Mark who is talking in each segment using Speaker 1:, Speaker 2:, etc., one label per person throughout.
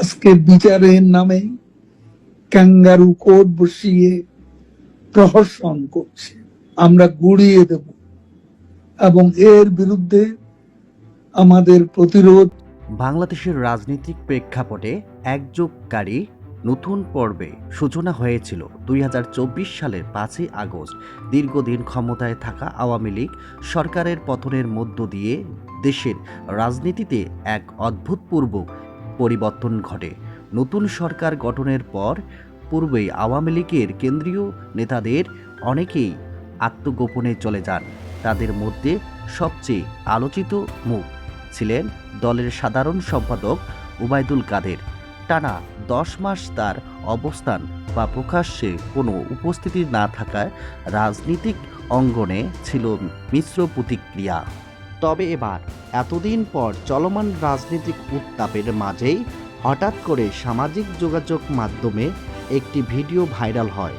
Speaker 1: আজকে বিচারের নামে ক্যাঙ্গারু কোর্ট বসিয়ে প্রহসন করছে। আমরা গুড়িয়ে দেব এবং এর বিরুদ্ধে আমাদের প্রতিরোধ।
Speaker 2: বাংলাদেশের রাজনৈতিক প্রেক্ষাপটে একযোগকারী নতুন পর্বে সূচনা হয়েছিল 2024 সালের 5ই আগস্ট। দীর্ঘদিন ক্ষমতায় থাকা আওয়ামী লীগ সরকারের পতনের মধ্য দিয়ে দেশের রাজনীতিতে এক অভূতপূর্ব পরিবর্তন ঘটে। নতুন সরকার গঠনের পর পূর্বেই আওয়ামী লীগের কেন্দ্রীয় নেতাদের অনেকেই আত্মগোপনে চলে যান। তাদের মধ্যে সবচেয়ে আলোচিত মুখ ছিলেন দলের সাধারণ সম্পাদক ওবায়দুল কাদের। টানা 10 মাস তার অবস্থান বা প্রকাশ্যে কোনো উপস্থিতি না থাকায় রাজনৈতিক অঙ্গনে ছিল মিশ্র প্রতিক্রিয়া। তবে এবার এতদিন পর চলমান রাজনৈতিক উত্তাপের মাঝেই হঠাৎ করে সামাজিক যোগাযোগ মাধ্যমে একটি ভিডিও ভাইরাল হয়,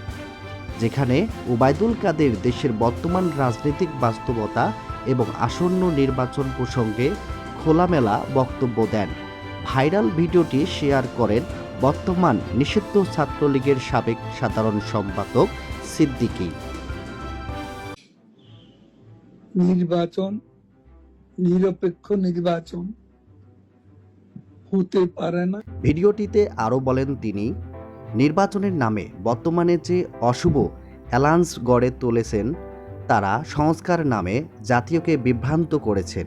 Speaker 2: যেখানে ওবায়দুল কাদের দেশের বর্তমান রাজনৈতিক বাস্তবতা এবং আসন্ন নির্বাচন প্রসঙ্গে খোলামেলা বক্তব্য দেন। ভাইরাল ভিডিওটি শেয়ার করেন বর্তমান নিষিদ্ধ ছাত্রলীগের সাবেক সাধারণ সম্পাদক সিদ্দিকী।
Speaker 1: নির্বাচন নিরপেক্ষ নির্বাচন হতে পারে না।
Speaker 2: ভিডিওটিতে আরও বলেন তিনি, নির্বাচনের নামে বর্তমানে যে অশুভ অ্যালায়েন্স গড়ে তুলেছেন তারা সংস্কার নামে জাতীয়কে বিভ্রান্ত করেছেন।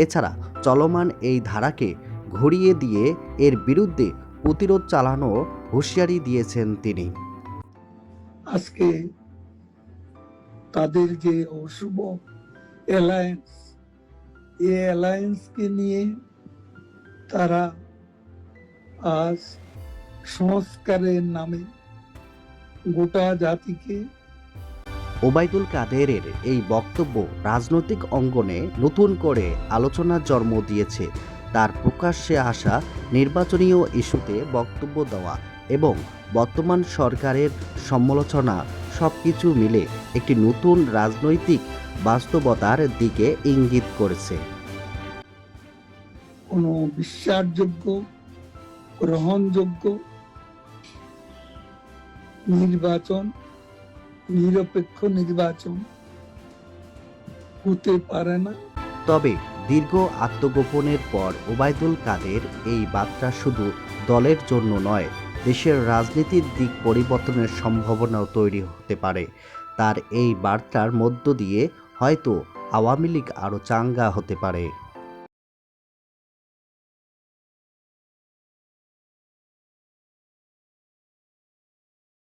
Speaker 2: এছাড়া চলমান এই ধারাকে ঘুরিয়ে দিয়ে এর বিরুদ্ধে প্রতিরোধ চালানোর হুঁশিয়ারি দিয়েছেন তিনি।
Speaker 1: আজকে তাদের যে অশুভ অ্যালায়েন্স, এই অ্যালায়েন্সকে নিয়ে তারা আজ সংস্কারের নামে গোটা জাতিকে।
Speaker 2: ওবায়দুল কাদেরের এই বক্তব্য রাজনৈতিক অঙ্গনে নতুন করে আলোচনার জন্ম দিয়েছে। তার প্রকাশ্যে আসা নির্বাচনীয় ইস্যুতে বক্তব্য দেওয়া এবং বর্তমান সরকারের সমালোচনা সবকিছু মিলে একটি নতুন রাজনৈতিক বাস্তবতার দিকে ইঙ্গিত করেছে।
Speaker 1: কোনো বিশ্বাসযোগ্য, গ্রহণযোগ্য নির্বাচন, নিরপেক্ষ নির্বাচন হতে পারে না।
Speaker 2: তবে দীর্ঘ আত্মগোপনের পর ওবায়দুল কাদের এই বার্তা শুধু দলের জন্য নয়, দেশের রাজনীতির দিক পরিবর্তনের সম্ভাবনাও তৈরি হতে পারে। তার এই বার্তার মধ্য দিয়ে হয়তো আওয়ামী লীগ আরও চাঙ্গা হতে পারে।